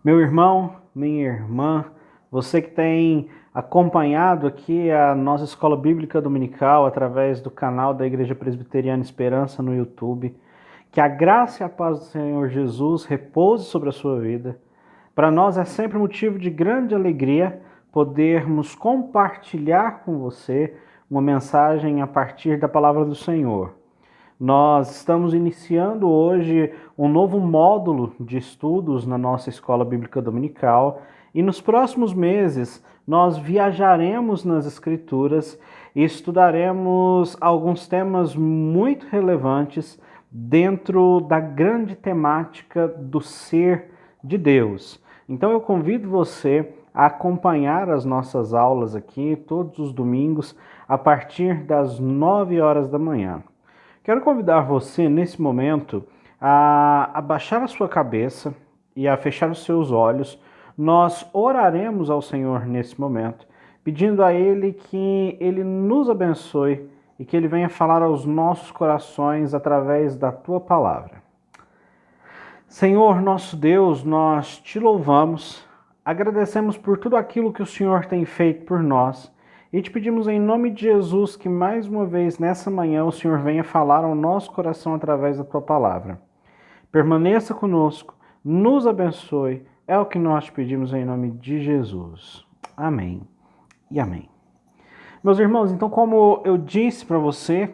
Meu irmão, minha irmã, você que tem acompanhado aqui a nossa Escola Bíblica Dominical através do canal da Igreja Presbiteriana Esperança no YouTube, que a graça e a paz do Senhor Jesus repouse sobre a sua vida. Para nós é sempre motivo de grande alegria podermos compartilhar com você uma mensagem a partir da palavra do Senhor. Nós estamos iniciando hoje um novo módulo de estudos na nossa Escola Bíblica Dominical e nos próximos meses nós viajaremos nas Escrituras e estudaremos alguns temas muito relevantes dentro da grande temática do ser de Deus. Então eu convido você a acompanhar as nossas aulas aqui todos os domingos a partir das 9 horas da manhã. Quero convidar você, nesse momento, a abaixar a sua cabeça e a fechar os seus olhos. Nós oraremos ao Senhor nesse momento, pedindo a Ele que Ele nos abençoe e que Ele venha falar aos nossos corações através da Tua palavra. Senhor, nosso Deus, nós te louvamos, agradecemos por tudo aquilo que o Senhor tem feito por nós. E te pedimos em nome de Jesus que mais uma vez nessa manhã o Senhor venha falar ao nosso coração através da tua palavra. Permaneça conosco, nos abençoe, é o que nós te pedimos em nome de Jesus. Amém e amém. Meus irmãos, então como eu disse para você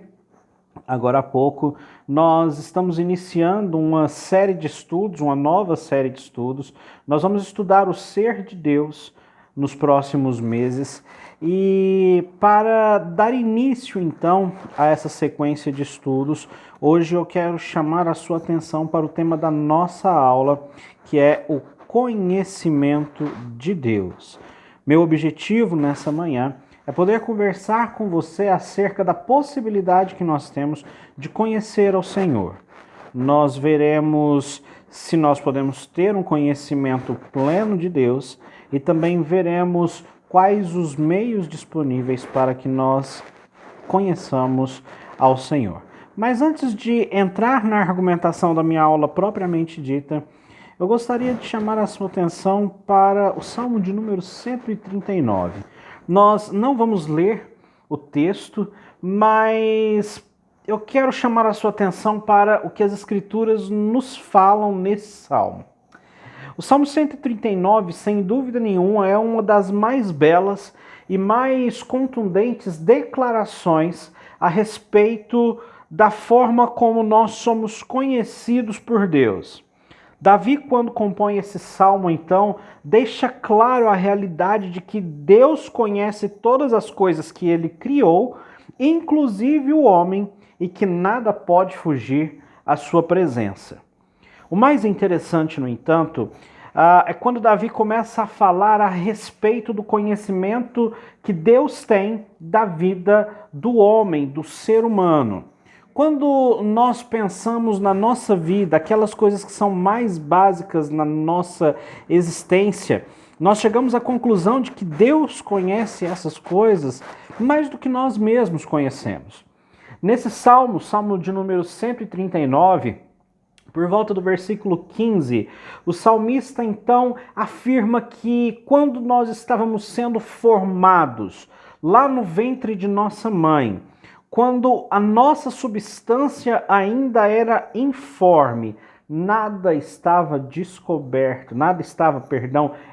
agora há pouco, nós estamos iniciando uma série de estudos, uma nova série de estudos. Nós vamos estudar o ser de Deus nos próximos meses. E para dar início, então, a essa sequência de estudos, hoje eu quero chamar a sua atenção para o tema da nossa aula, que é o conhecimento de Deus. Meu objetivo nessa manhã é poder conversar com você acerca da possibilidade que nós temos de conhecer ao Senhor. Nós veremos se nós podemos ter um conhecimento pleno de Deus e também veremos quais os meios disponíveis para que nós conheçamos ao Senhor. Mas antes de entrar na argumentação da minha aula propriamente dita, eu gostaria de chamar a sua atenção para o Salmo de número 139. Nós não vamos ler o texto, mas eu quero chamar a sua atenção para o que as Escrituras nos falam nesse salmo. O Salmo 139, sem dúvida nenhuma, é uma das mais belas e mais contundentes declarações a respeito da forma como nós somos conhecidos por Deus. Davi, quando compõe esse salmo, então, deixa claro a realidade de que Deus conhece todas as coisas que ele criou, inclusive o homem, e que nada pode fugir à sua presença. O mais interessante, no entanto, é quando Davi começa a falar a respeito do conhecimento que Deus tem da vida do homem, do ser humano. Quando nós pensamos na nossa vida, aquelas coisas que são mais básicas na nossa existência, nós chegamos à conclusão de que Deus conhece essas coisas mais do que nós mesmos conhecemos. Nesse salmo, salmo de número 139, por volta do versículo 15, o salmista então afirma que quando nós estávamos sendo formados lá no ventre de nossa mãe, quando a nossa substância ainda era informe, nada estava descoberto,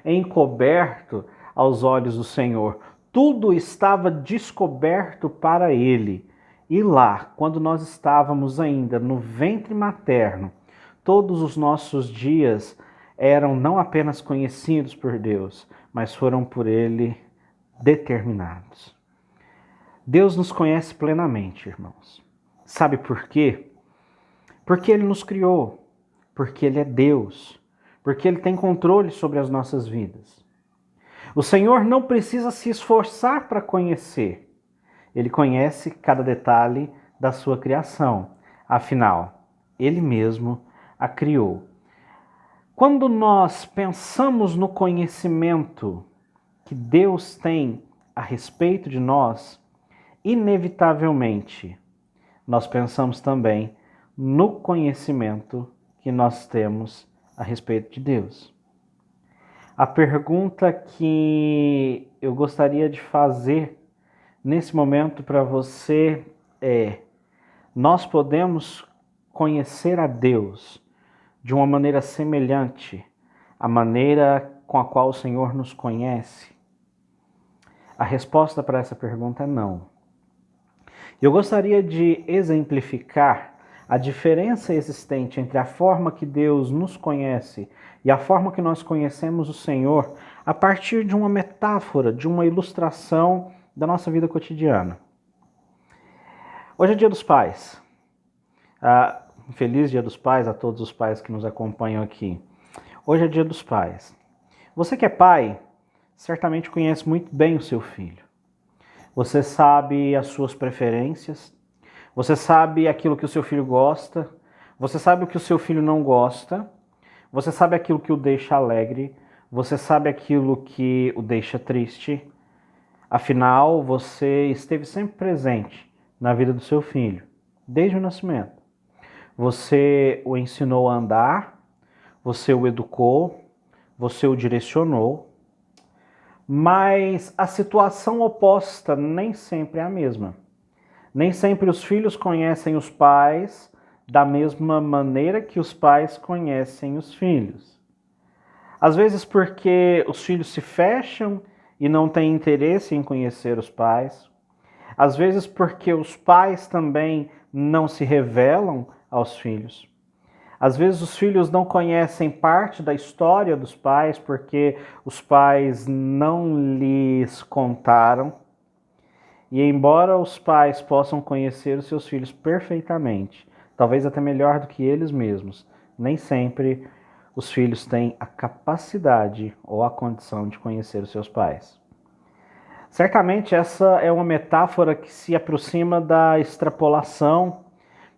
encoberto aos olhos do Senhor. Tudo estava descoberto para Ele. E lá, quando nós estávamos ainda no ventre materno, todos os nossos dias eram não apenas conhecidos por Deus, mas foram por Ele determinados. Deus nos conhece plenamente, irmãos. Sabe por quê? Porque Ele nos criou, porque Ele é Deus, porque Ele tem controle sobre as nossas vidas. O Senhor não precisa se esforçar para conhecer. Ele conhece cada detalhe da sua criação. Afinal, Ele mesmo a criou. Quando nós pensamos no conhecimento que Deus tem a respeito de nós, inevitavelmente, nós pensamos também no conhecimento que nós temos a respeito de Deus. A pergunta que eu gostaria de fazer nesse momento para você é: nós podemos conhecer a Deus de uma maneira semelhante à maneira com a qual o Senhor nos conhece? A resposta para essa pergunta é não. Eu gostaria de exemplificar a diferença existente entre a forma que Deus nos conhece e a forma que nós conhecemos o Senhor a partir de uma metáfora, de uma ilustração da nossa vida cotidiana. Hoje é Dia dos Pais. Feliz Dia dos Pais a todos os pais que nos acompanham aqui. Hoje é Dia dos Pais. Você que é pai, certamente conhece muito bem o seu filho. Você sabe as suas preferências, você sabe aquilo que o seu filho gosta, você sabe o que o seu filho não gosta, você sabe aquilo que o deixa alegre, você sabe aquilo que o deixa triste. Afinal, você esteve sempre presente na vida do seu filho, desde o nascimento. Você o ensinou a andar, você o educou, você o direcionou, mas a situação oposta nem sempre é a mesma. Nem sempre os filhos conhecem os pais da mesma maneira que os pais conhecem os filhos. Às vezes porque os filhos se fecham e não têm interesse em conhecer os pais. Às vezes porque os pais também não se revelam aos filhos. Às vezes os filhos não conhecem parte da história dos pais porque os pais não lhes contaram. E embora os pais possam conhecer os seus filhos perfeitamente, talvez até melhor do que eles mesmos, nem sempre os filhos têm a capacidade ou a condição de conhecer os seus pais. Certamente essa é uma metáfora que se aproxima da extrapolação,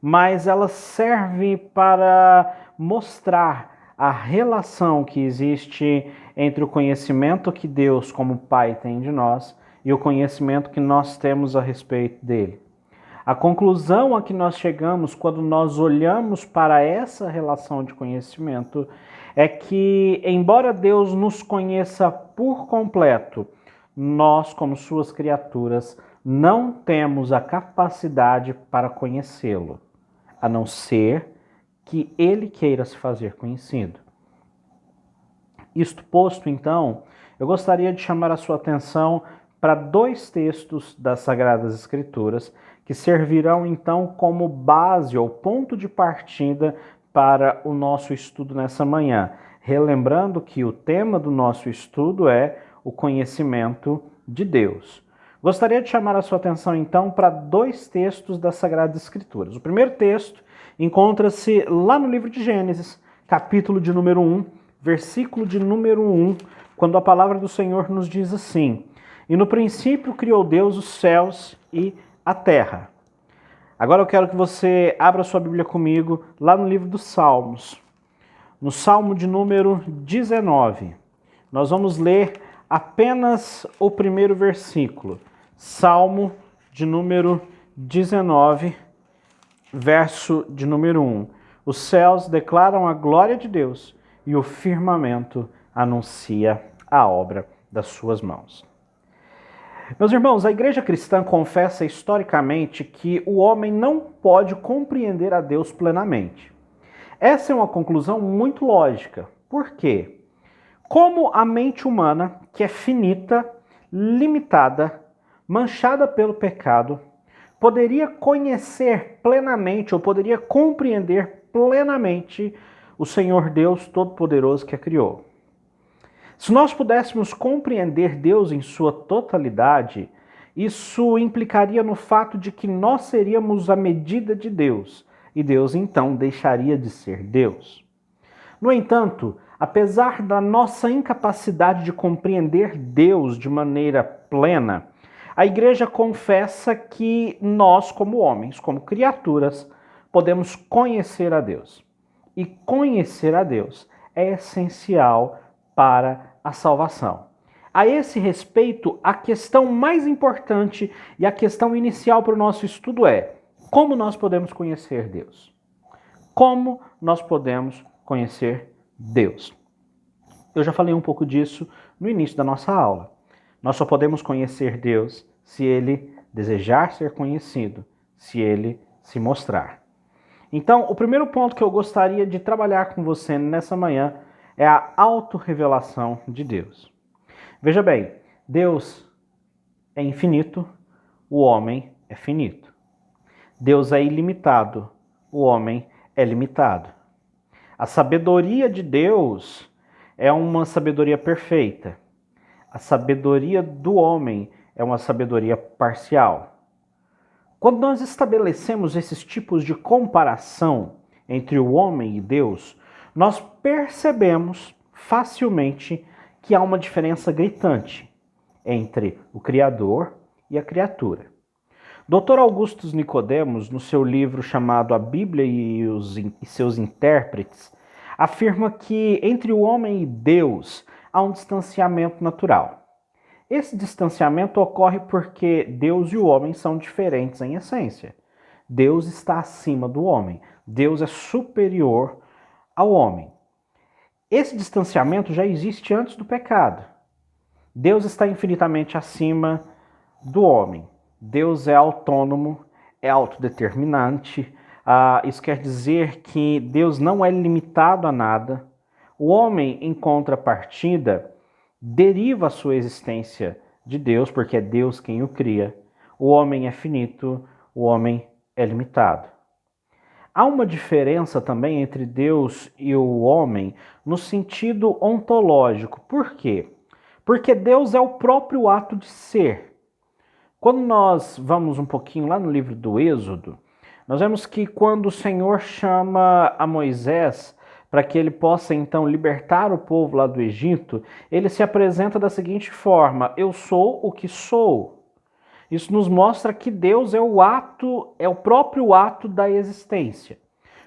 mas ela serve para mostrar a relação que existe entre o conhecimento que Deus, como Pai, tem de nós e o conhecimento que nós temos a respeito dele. A conclusão a que nós chegamos quando nós olhamos para essa relação de conhecimento é que, embora Deus nos conheça por completo, nós, como suas criaturas, não temos a capacidade para conhecê-lo, a não ser que ele queira se fazer conhecido. Isto posto, então, eu gostaria de chamar a sua atenção para dois textos das Sagradas Escrituras que servirão, então, como base ou ponto de partida para o nosso estudo nessa manhã. Relembrando que o tema do nosso estudo é o conhecimento de Deus. Gostaria de chamar a sua atenção, então, para dois textos das Sagradas Escrituras. O primeiro texto encontra-se lá no livro de Gênesis, capítulo de número 1, versículo de número 1, quando a palavra do Senhor nos diz assim: "E no princípio criou Deus os céus e a terra." Agora eu quero que você abra sua Bíblia comigo lá no livro dos Salmos, no Salmo de número 19. Nós vamos ler apenas o primeiro versículo. Salmo de número 19, verso de número 1. Os céus declaram a glória de Deus e o firmamento anuncia a obra das suas mãos. Meus irmãos, a igreja cristã confessa historicamente que o homem não pode compreender a Deus plenamente. Essa é uma conclusão muito lógica. Por quê? Como a mente humana, que é finita, limitada, manchada pelo pecado, poderia conhecer plenamente ou poderia compreender plenamente o Senhor Deus Todo-Poderoso que a criou? Se nós pudéssemos compreender Deus em sua totalidade, isso implicaria no fato de que nós seríamos a medida de Deus, e Deus então deixaria de ser Deus. No entanto, apesar da nossa incapacidade de compreender Deus de maneira plena, a igreja confessa que nós, como homens, como criaturas, podemos conhecer a Deus. E conhecer a Deus é essencial para a salvação. A esse respeito, a questão mais importante e a questão inicial para o nosso estudo é: como nós podemos conhecer Deus? Como nós podemos conhecer Deus? Eu já falei um pouco disso no início da nossa aula. Nós só podemos conhecer Deus se Ele desejar ser conhecido, se Ele se mostrar. Então, o primeiro ponto que eu gostaria de trabalhar com você nessa manhã é a autorrevelação de Deus. Veja bem, Deus é infinito, o homem é finito. Deus é ilimitado, o homem é limitado. A sabedoria de Deus é uma sabedoria perfeita. A sabedoria do homem é uma sabedoria parcial. Quando nós estabelecemos esses tipos de comparação entre o homem e Deus, nós percebemos facilmente que há uma diferença gritante entre o Criador e a criatura. Dr. Augustus Nicodemos, no seu livro chamado A Bíblia e seus Intérpretes, afirma que entre o homem e Deus há um distanciamento natural. Esse distanciamento ocorre porque Deus e o homem são diferentes em essência. Deus está acima do homem. Deus é superior ao homem. Esse distanciamento já existe antes do pecado. Deus está infinitamente acima do homem. Deus é autônomo, é autodeterminante. Isso quer dizer que Deus não é limitado a nada. O homem, em contrapartida, deriva a sua existência de Deus, porque é Deus quem o cria. O homem é finito, o homem é limitado. Há uma diferença também entre Deus e o homem no sentido ontológico. Por quê? Porque Deus é o próprio ato de ser. Quando nós vamos um pouquinho lá no livro do Êxodo, nós vemos que quando o Senhor chama a Moisés para que ele possa então libertar o povo lá do Egito, ele se apresenta da seguinte forma: eu sou o que sou. Isso nos mostra que Deus é o próprio ato da existência.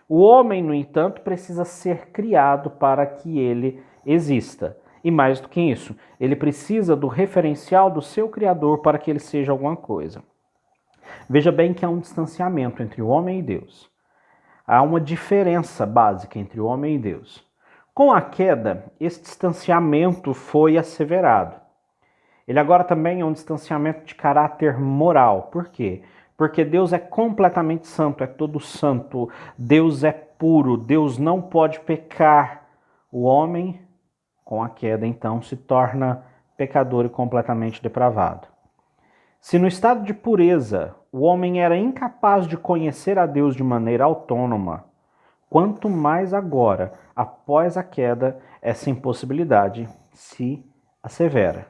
O homem, no entanto, precisa ser criado para que ele exista. E mais do que isso, ele precisa do referencial do seu Criador para que ele seja alguma coisa. Veja bem que há um distanciamento entre o homem e Deus. Há uma diferença básica entre o homem e Deus. Com a queda, esse distanciamento foi asseverado. Ele agora também é um distanciamento de caráter moral. Por quê? Porque Deus é completamente santo, é todo santo. Deus é puro, Deus não pode pecar. O homem, com a queda, então, se torna pecador e completamente depravado. Se no estado de pureza o homem era incapaz de conhecer a Deus de maneira autônoma, quanto mais agora, após a queda, essa impossibilidade se assevera.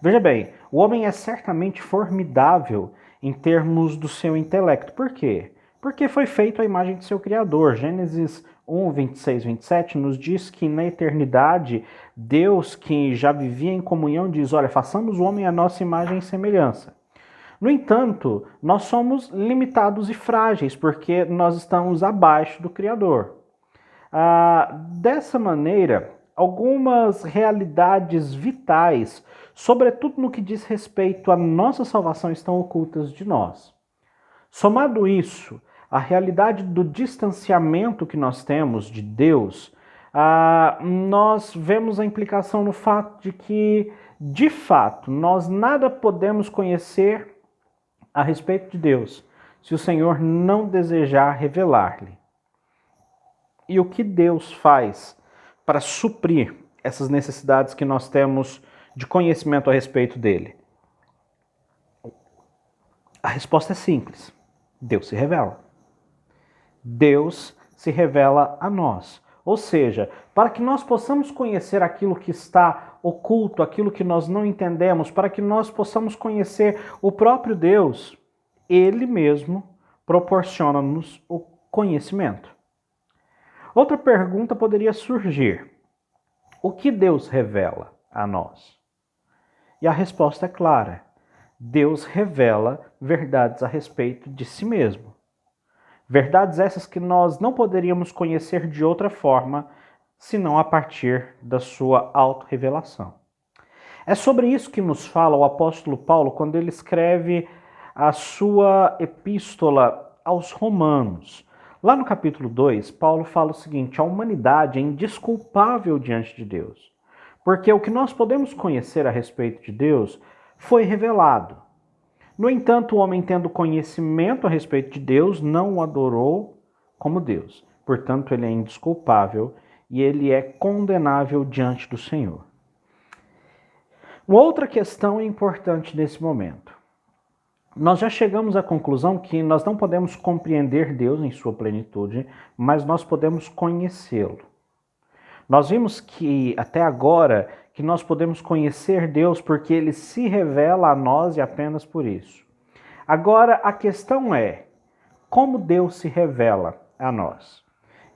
Veja bem, o homem é certamente formidável em termos do seu intelecto. Por quê? Porque foi feito à imagem de seu Criador. Gênesis 1, 26, 27 nos diz que na eternidade, Deus, que já vivia em comunhão, diz: olha, façamos o homem à nossa imagem e semelhança. No entanto, nós somos limitados e frágeis, porque nós estamos abaixo do Criador. Dessa maneira, algumas realidades vitais, sobretudo no que diz respeito à nossa salvação, estão ocultas de nós. Somado isso, a realidade do distanciamento que nós temos de Deus, nós vemos a implicação no fato de que, de fato, nós nada podemos conhecer a respeito de Deus se o Senhor não desejar revelar-lhe. E o que Deus faz para suprir essas necessidades que nós temos de conhecimento a respeito dele? A resposta é simples. Deus se revela. Deus se revela a nós. Ou seja, para que nós possamos conhecer aquilo que está oculto, aquilo que nós não entendemos, para que nós possamos conhecer o próprio Deus, Ele mesmo proporciona-nos o conhecimento. Outra pergunta poderia surgir: o que Deus revela a nós? E a resposta é clara: Deus revela verdades a respeito de si mesmo. Verdades essas que nós não poderíamos conhecer de outra forma, senão a partir da sua autorrevelação. É sobre isso que nos fala o apóstolo Paulo quando ele escreve a sua epístola aos Romanos. Lá no capítulo 2, Paulo fala o seguinte: a humanidade é indesculpável diante de Deus, porque o que nós podemos conhecer a respeito de Deus foi revelado. No entanto, o homem, tendo conhecimento a respeito de Deus, não o adorou como Deus. Portanto, ele é indesculpável e ele é condenável diante do Senhor. Uma outra questão é importante nesse momento. Nós já chegamos à conclusão que nós não podemos compreender Deus em sua plenitude, mas nós podemos conhecê-lo. Nós vimos que até agora que nós podemos conhecer Deus porque ele se revela a nós e apenas por isso. Agora a questão é, como Deus se revela a nós?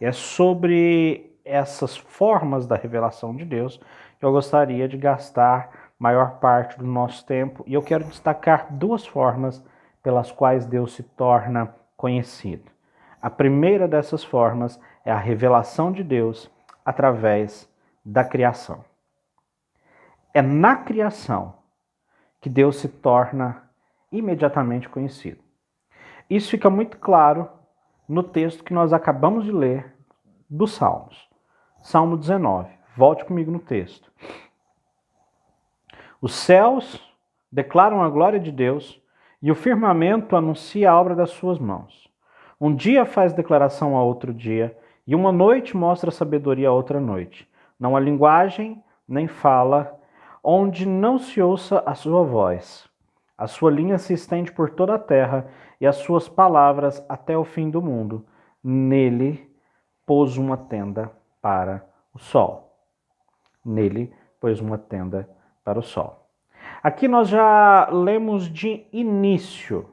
É sobre essas formas da revelação de Deus que eu gostaria de gastar maior parte do nosso tempo, e eu quero destacar duas formas pelas quais Deus se torna conhecido. A primeira dessas formas é a revelação de Deus através da criação. É na criação que Deus se torna imediatamente conhecido. Isso fica muito claro no texto que nós acabamos de ler dos Salmos. Salmo 19. Volte comigo no texto. Os céus declaram a glória de Deus e o firmamento anuncia a obra das suas mãos. Um dia faz declaração a outro dia e uma noite mostra sabedoria a outra noite. Não há linguagem nem fala onde não se ouça a sua voz. A sua linha se estende por toda a terra e as suas palavras até o fim do mundo. Nele pôs uma tenda para o sol. Nele pôs uma tenda para o sol. Aqui nós já lemos de início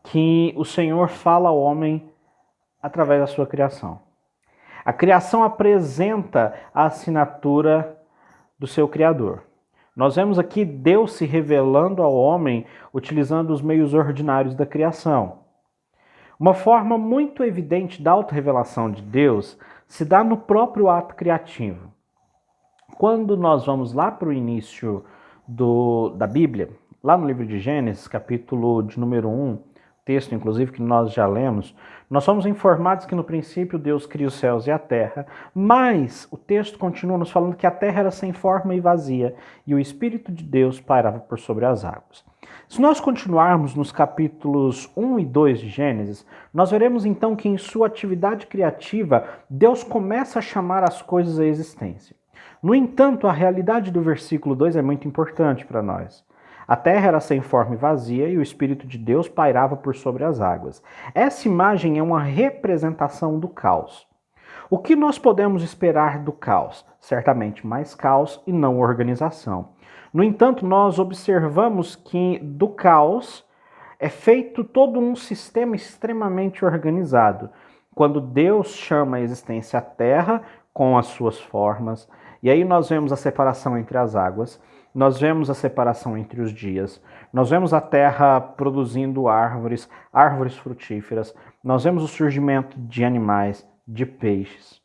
que o Senhor fala ao homem através da sua criação. A criação apresenta a assinatura do seu Criador. Nós vemos aqui Deus se revelando ao homem utilizando os meios ordinários da criação. Uma forma muito evidente da autorrevelação de Deus se dá no próprio ato criativo. Quando nós vamos lá para o início da Bíblia, lá no livro de Gênesis, capítulo de número 1, texto inclusive que nós já lemos, nós somos informados que no princípio Deus cria os céus e a terra, mas o texto continua nos falando que a terra era sem forma e vazia e o Espírito de Deus pairava por sobre as águas. Se nós continuarmos nos capítulos 1 e 2 de Gênesis, nós veremos então que em sua atividade criativa, Deus começa a chamar as coisas à existência. No entanto, a realidade do versículo 2 é muito importante para nós. A terra era sem forma e vazia e o Espírito de Deus pairava por sobre as águas. Essa imagem é uma representação do caos. O que nós podemos esperar do caos? Certamente mais caos e não organização. No entanto, nós observamos que do caos é feito todo um sistema extremamente organizado. Quando Deus chama a existência a terra com as suas formas, e aí nós vemos a separação entre as águas, nós vemos a separação entre os dias, nós vemos a terra produzindo árvores, árvores frutíferas, nós vemos o surgimento de animais, de peixes.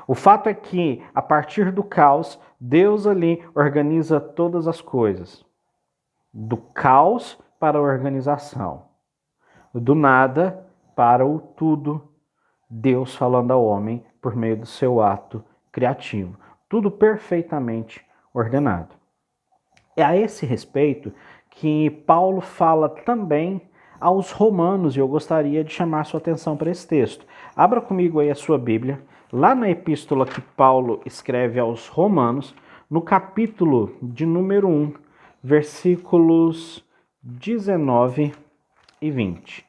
O fato é que, a partir do caos, Deus ali organiza todas as coisas. Do caos para a organização. Do nada para o tudo, Deus falando ao homem por meio do seu ato criativo. Tudo perfeitamente ordenado. É a esse respeito que Paulo fala também aos romanos, e eu gostaria de chamar sua atenção para esse texto. Abra comigo aí a sua Bíblia, lá na epístola que Paulo escreve aos romanos, no capítulo de número 1, versículos 19 e 20.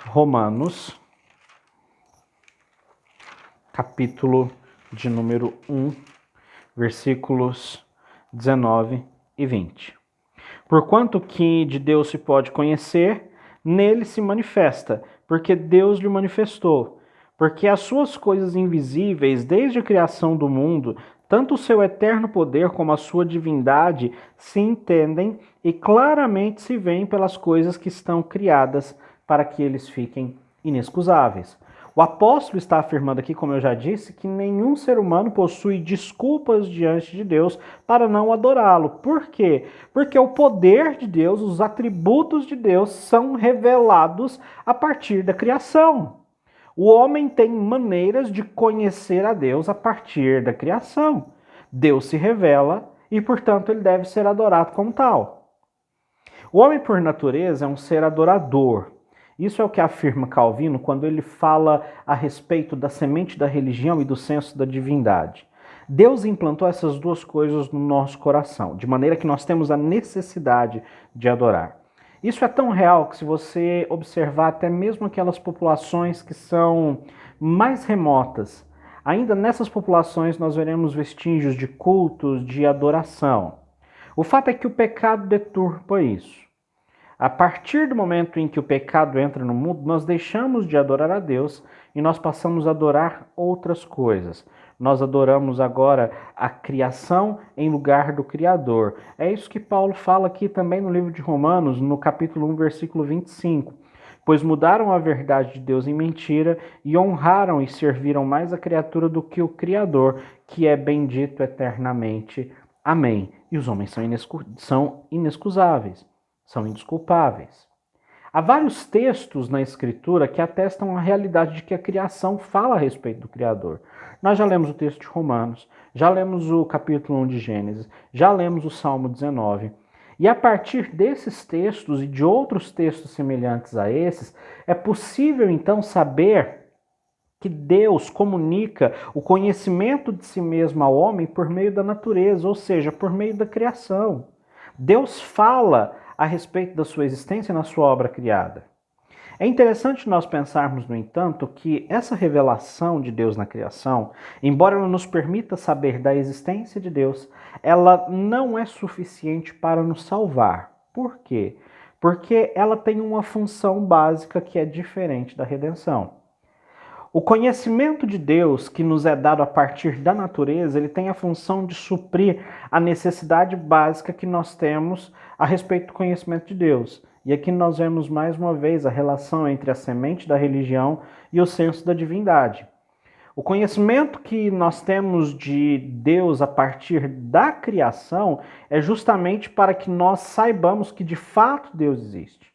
Romanos, capítulo de número 1, versículos 19 e 20. Porquanto que de Deus se pode conhecer, nele se manifesta, porque Deus lhe manifestou. Porque as suas coisas invisíveis, desde a criação do mundo, tanto o seu eterno poder como a sua divindade se entendem e claramente se veem pelas coisas que estão criadas para que eles fiquem inexcusáveis. O apóstolo está afirmando aqui, como eu já disse, que nenhum ser humano possui desculpas diante de Deus para não adorá-lo. Por quê? Porque o poder de Deus, os atributos de Deus são revelados a partir da criação. O homem tem maneiras de conhecer a Deus a partir da criação. Deus se revela e, portanto, ele deve ser adorado como tal. O homem, por natureza, é um ser adorador. Isso é o que afirma Calvino quando ele fala a respeito da semente da religião e do senso da divindade. Deus implantou essas duas coisas no nosso coração, de maneira que nós temos a necessidade de adorar. Isso é tão real que, se você observar até mesmo aquelas populações que são mais remotas, ainda nessas populações nós veremos vestígios de cultos, de adoração. O fato é que o pecado deturpa isso. A partir do momento em que o pecado entra no mundo, nós deixamos de adorar a Deus e nós passamos a adorar outras coisas. Nós adoramos agora a criação em lugar do Criador. É isso que Paulo fala aqui também no livro de Romanos, no capítulo 1, versículo 25. Pois mudaram a verdade de Deus em mentira e honraram e serviram mais a criatura do que o Criador, que é bendito eternamente. Amém. E os homens são inexcusáveis, são indesculpáveis. Há vários textos na Escritura que atestam a realidade de que a criação fala a respeito do Criador. Nós já lemos o texto de Romanos, já lemos o capítulo 1 de Gênesis, já lemos o Salmo 19. E a partir desses textos e de outros textos semelhantes a esses, é possível então saber que Deus comunica o conhecimento de si mesmo ao homem por meio da natureza, ou seja, por meio da criação. Deus fala a respeito da sua existência na sua obra criada. É interessante nós pensarmos, no entanto, que essa revelação de Deus na criação, embora ela nos permita saber da existência de Deus, ela não é suficiente para nos salvar. Por quê? Porque ela tem uma função básica que é diferente da redenção. O conhecimento de Deus que nos é dado a partir da natureza, ele tem a função de suprir a necessidade básica que nós temos a respeito do conhecimento de Deus. E aqui nós vemos mais uma vez a relação entre a semente da religião e o senso da divindade. O conhecimento que nós temos de Deus a partir da criação é justamente para que nós saibamos que de fato Deus existe.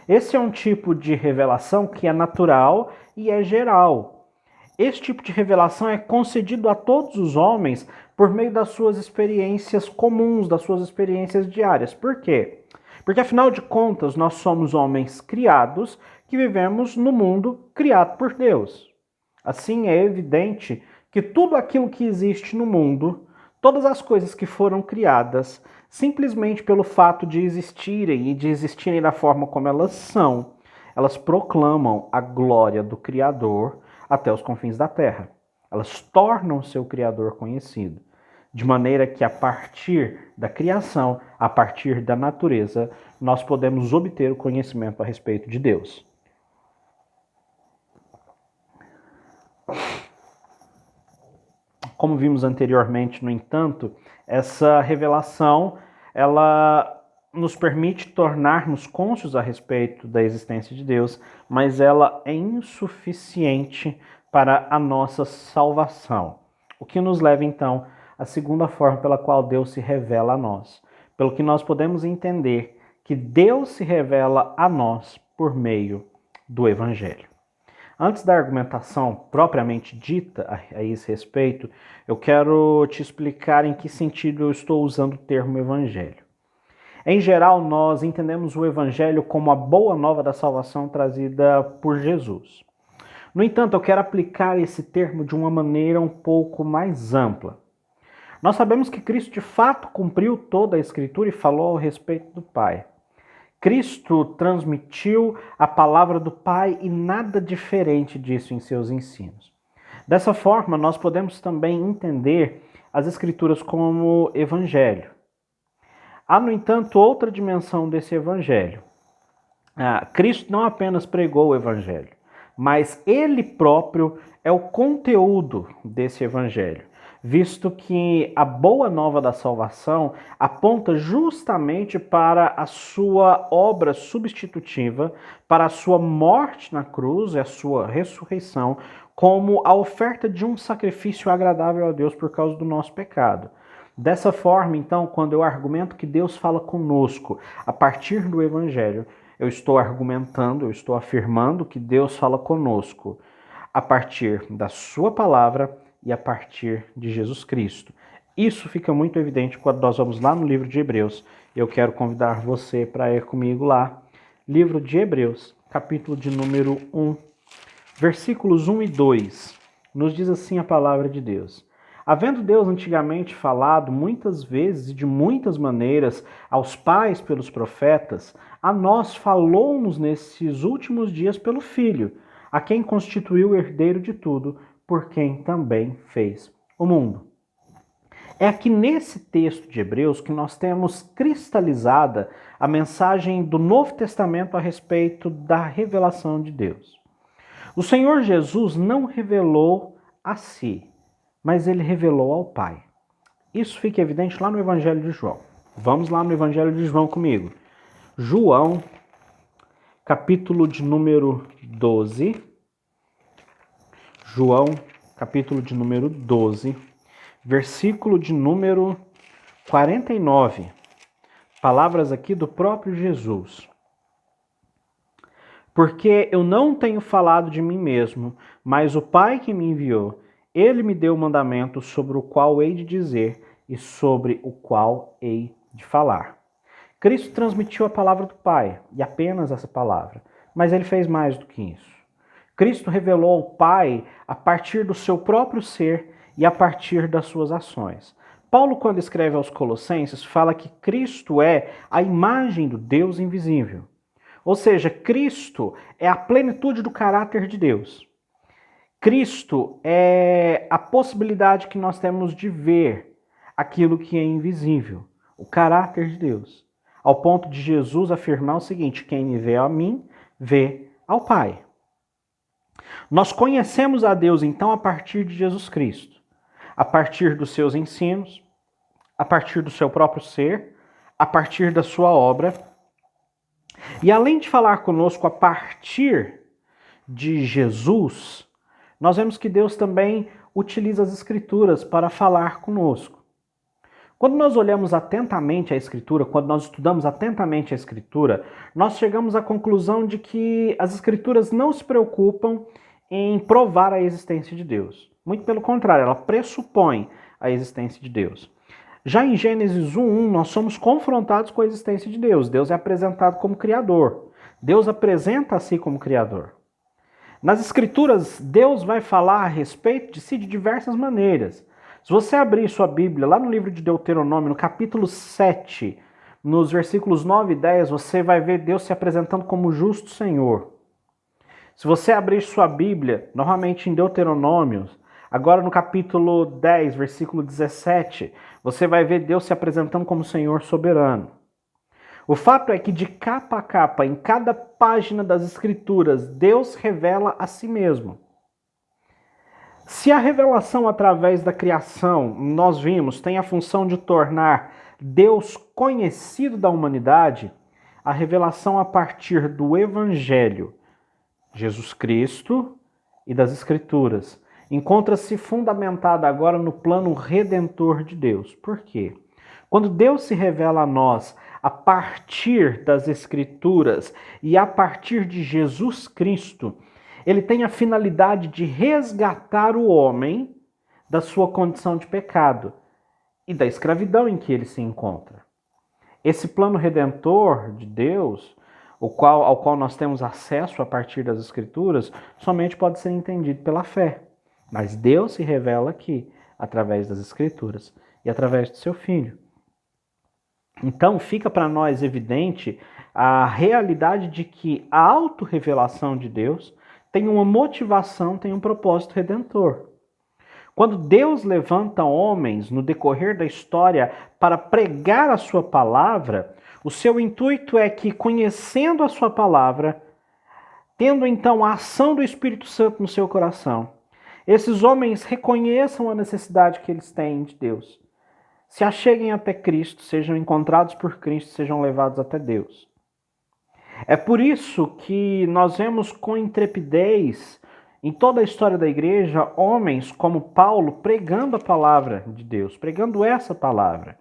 Esse é um tipo de revelação que é natural e é geral. Esse tipo de revelação é concedido a todos os homens por meio das suas experiências comuns, das suas experiências diárias. Por quê? Porque, afinal de contas, nós somos homens criados que vivemos no mundo criado por Deus. Assim, é evidente que tudo aquilo que existe no mundo, todas as coisas que foram criadas, simplesmente pelo fato de existirem e de existirem da forma como elas são, elas proclamam a glória do Criador até os confins da terra. Elas tornam seu Criador conhecido. De maneira que, a partir da criação, a partir da natureza, nós podemos obter o conhecimento a respeito de Deus. Como vimos anteriormente, no entanto, essa revelação ela nos permite tornar-nos cônscios a respeito da existência de Deus, mas ela é insuficiente para a nossa salvação. O que nos leva, então, à segunda forma pela qual Deus se revela a nós. Pelo que nós podemos entender que Deus se revela a nós por meio do Evangelho. Antes da argumentação propriamente dita a esse respeito, eu quero te explicar em que sentido eu estou usando o termo Evangelho. Em geral, nós entendemos o Evangelho como a boa nova da salvação trazida por Jesus. No entanto, eu quero aplicar esse termo de uma maneira um pouco mais ampla. Nós sabemos que Cristo de fato cumpriu toda a Escritura e falou a respeito do Pai. Cristo transmitiu a palavra do Pai e nada diferente disso em seus ensinos. Dessa forma, nós podemos também entender as Escrituras como Evangelho. Há, no entanto, outra dimensão desse Evangelho. Cristo não apenas pregou o Evangelho, mas Ele próprio é o conteúdo desse Evangelho, visto que a boa nova da salvação aponta justamente para a sua obra substitutiva, para a sua morte na cruz e a sua ressurreição, como a oferta de um sacrifício agradável a Deus por causa do nosso pecado. Dessa forma, então, quando eu argumento que Deus fala conosco a partir do Evangelho, eu estou argumentando, eu estou afirmando que Deus fala conosco a partir da sua palavra e a partir de Jesus Cristo. Isso fica muito evidente quando nós vamos lá no livro de Hebreus. Eu quero convidar você para ir comigo lá. Livro de Hebreus, capítulo de número 1, versículos 1 e 2. Nos diz assim a palavra de Deus. Havendo Deus antigamente falado muitas vezes e de muitas maneiras aos pais pelos profetas, a nós falou-nos nesses últimos dias pelo Filho, a quem constituiu o herdeiro de tudo, por quem também fez o mundo. É aqui nesse texto de Hebreus que nós temos cristalizada a mensagem do Novo Testamento a respeito da revelação de Deus. O Senhor Jesus não revelou a si, mas ele revelou ao Pai. Isso fica evidente lá no Evangelho de João. Vamos lá no Evangelho de João comigo. João, capítulo de número 12. João, capítulo de número 12, versículo de número 49. Palavras aqui do próprio Jesus. Porque eu não tenho falado de mim mesmo, mas o Pai que me enviou, ele me deu o mandamento sobre o qual hei de dizer e sobre o qual hei de falar. Cristo transmitiu a palavra do Pai, e apenas essa palavra, mas ele fez mais do que isso. Cristo revelou ao Pai a partir do seu próprio ser e a partir das suas ações. Paulo, quando escreve aos Colossenses, fala que Cristo é a imagem do Deus invisível. Ou seja, Cristo é a plenitude do caráter de Deus. Cristo é a possibilidade que nós temos de ver aquilo que é invisível, o caráter de Deus. Ao ponto de Jesus afirmar o seguinte: quem me vê a mim, vê ao Pai. Nós conhecemos a Deus, então, a partir de Jesus Cristo, a partir dos seus ensinos, a partir do seu próprio ser, a partir da sua obra. E além de falar conosco a partir de Jesus, nós vemos que Deus também utiliza as Escrituras para falar conosco. Quando nós olhamos atentamente a Escritura, quando nós estudamos atentamente a Escritura, nós chegamos à conclusão de que as Escrituras não se preocupam em provar a existência de Deus. Muito pelo contrário, ela pressupõe a existência de Deus. Já em Gênesis 1:1, nós somos confrontados com a existência de Deus. Deus é apresentado como Criador. Deus apresenta a si como Criador. Nas Escrituras, Deus vai falar a respeito de si de diversas maneiras. Se você abrir sua Bíblia lá no livro de Deuteronômio, no capítulo 7, nos versículos 9 e 10, você vai ver Deus se apresentando como justo Senhor. Se você abrir sua Bíblia, novamente em Deuteronômio, agora no capítulo 10, versículo 17, você vai ver Deus se apresentando como Senhor soberano. O fato é que de capa a capa, em cada página das Escrituras, Deus revela a si mesmo. Se a revelação através da criação, nós vimos, tem a função de tornar Deus conhecido da humanidade, a revelação a partir do Evangelho, Jesus Cristo e das Escrituras, encontra-se fundamentada agora no plano redentor de Deus. Por quê? Quando Deus se revela a nós a partir das Escrituras e a partir de Jesus Cristo, ele tem a finalidade de resgatar o homem da sua condição de pecado e da escravidão em que ele se encontra. Esse plano redentor de Deus, ao qual nós temos acesso a partir das Escrituras, somente pode ser entendido pela fé. Mas Deus se revela aqui, através das Escrituras e através do seu Filho. Então fica para nós evidente a realidade de que a autorrevelação de Deus tem uma motivação, tem um propósito redentor. Quando Deus levanta homens no decorrer da história para pregar a sua palavra, o seu intuito é que, conhecendo a sua palavra, tendo então a ação do Espírito Santo no seu coração, esses homens reconheçam a necessidade que eles têm de Deus, se acheguem até Cristo, sejam encontrados por Cristo, sejam levados até Deus. É por isso que nós vemos com intrepidez, em toda a história da igreja, homens como Paulo pregando a palavra de Deus, pregando essa palavra.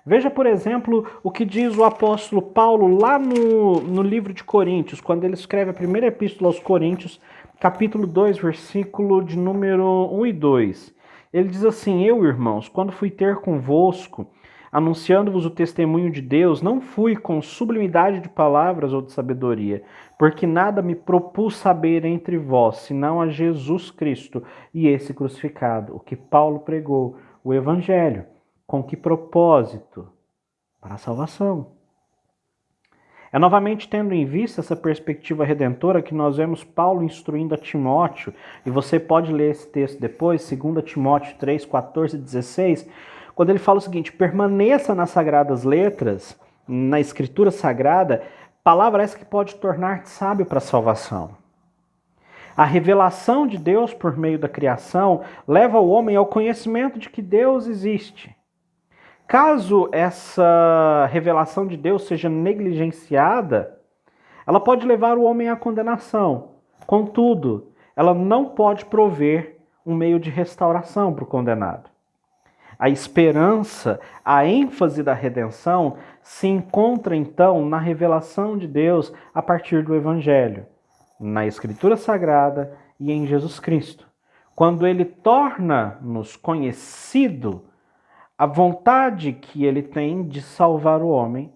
Veja, por exemplo, o que diz o apóstolo Paulo lá no livro de Coríntios, quando ele escreve a primeira epístola aos Coríntios, capítulo 2, versículo de número 1 e 2. Ele diz assim: Eu, irmãos, quando fui ter convosco, anunciando-vos o testemunho de Deus, não fui com sublimidade de palavras ou de sabedoria, porque nada me propus saber entre vós, senão a Jesus Cristo e esse crucificado, o que Paulo pregou, o Evangelho. Com que propósito? Para a salvação. É novamente tendo em vista essa perspectiva redentora que nós vemos Paulo instruindo a Timóteo, e você pode ler esse texto depois, 2 Timóteo 3, 14 e 16, quando ele fala o seguinte: permaneça nas sagradas letras, na escritura sagrada, palavra essa que pode tornar-te sábio para a salvação. A revelação de Deus por meio da criação leva o homem ao conhecimento de que Deus existe. Caso essa revelação de Deus seja negligenciada, ela pode levar o homem à condenação. Contudo, ela não pode prover um meio de restauração para o condenado. A esperança, a ênfase da redenção se encontra então na revelação de Deus a partir do Evangelho, na Escritura Sagrada e em Jesus Cristo. Quando ele torna-nos conhecido a vontade que ele tem de salvar o homem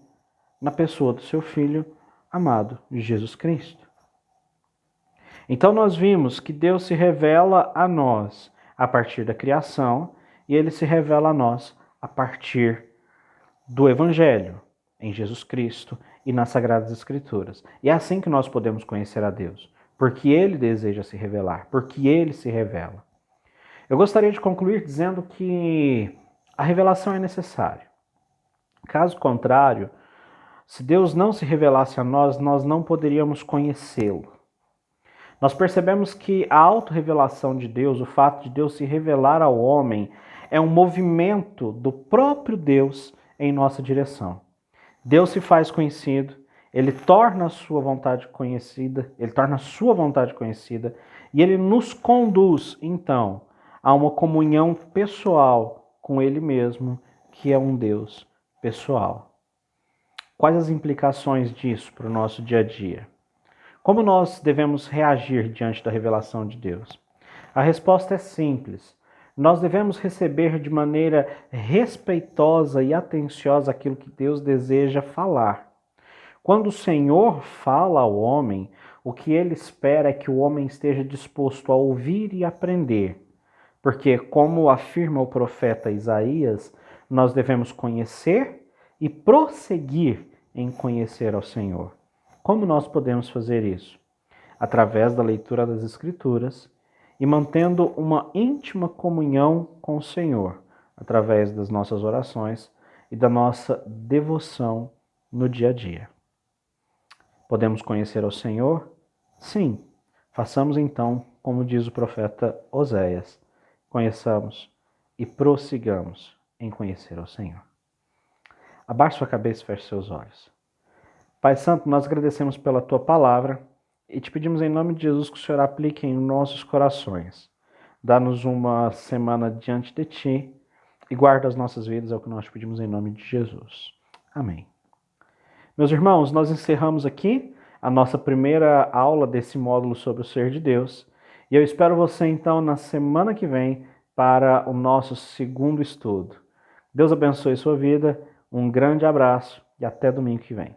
na pessoa do seu Filho amado, Jesus Cristo. Então nós vimos que Deus se revela a nós a partir da criação e ele se revela a nós a partir do Evangelho, em Jesus Cristo e nas Sagradas Escrituras. E é assim que nós podemos conhecer a Deus, porque ele deseja se revelar, porque ele se revela. Eu gostaria de concluir dizendo que a revelação é necessária. Caso contrário, se Deus não se revelasse a nós, nós não poderíamos conhecê-lo. Nós percebemos que a autorrevelação de Deus, o fato de Deus se revelar ao homem, é um movimento do próprio Deus em nossa direção. Deus se faz conhecido, ele torna a sua vontade conhecida, e ele nos conduz, então, a uma comunhão pessoal com ele mesmo, que é um Deus pessoal. Quais as implicações disso para o nosso dia a dia? Como nós devemos reagir diante da revelação de Deus? A resposta é simples. Nós devemos receber de maneira respeitosa e atenciosa aquilo que Deus deseja falar. Quando o Senhor fala ao homem, o que ele espera é que o homem esteja disposto a ouvir e aprender. Porque, como afirma o profeta Isaías, nós devemos conhecer e prosseguir em conhecer ao Senhor. Como nós podemos fazer isso? Através da leitura das Escrituras e mantendo uma íntima comunhão com o Senhor, através das nossas orações e da nossa devoção no dia a dia. Podemos conhecer ao Senhor? Sim. Façamos então, como diz o profeta Oséias, conheçamos e prossigamos em conhecer ao Senhor. Abaixe sua cabeça e feche seus olhos. Pai Santo, nós agradecemos pela Tua palavra e te pedimos em nome de Jesus que o Senhor aplique em nossos corações. Dá-nos uma semana diante de Ti e guarda as nossas vidas, é o que nós te pedimos em nome de Jesus. Amém. Meus irmãos, nós encerramos aqui a nossa primeira aula desse módulo sobre o ser de Deus. E eu espero você, então, na semana que vem para o nosso segundo estudo. Deus abençoe sua vida, um grande abraço e até domingo que vem.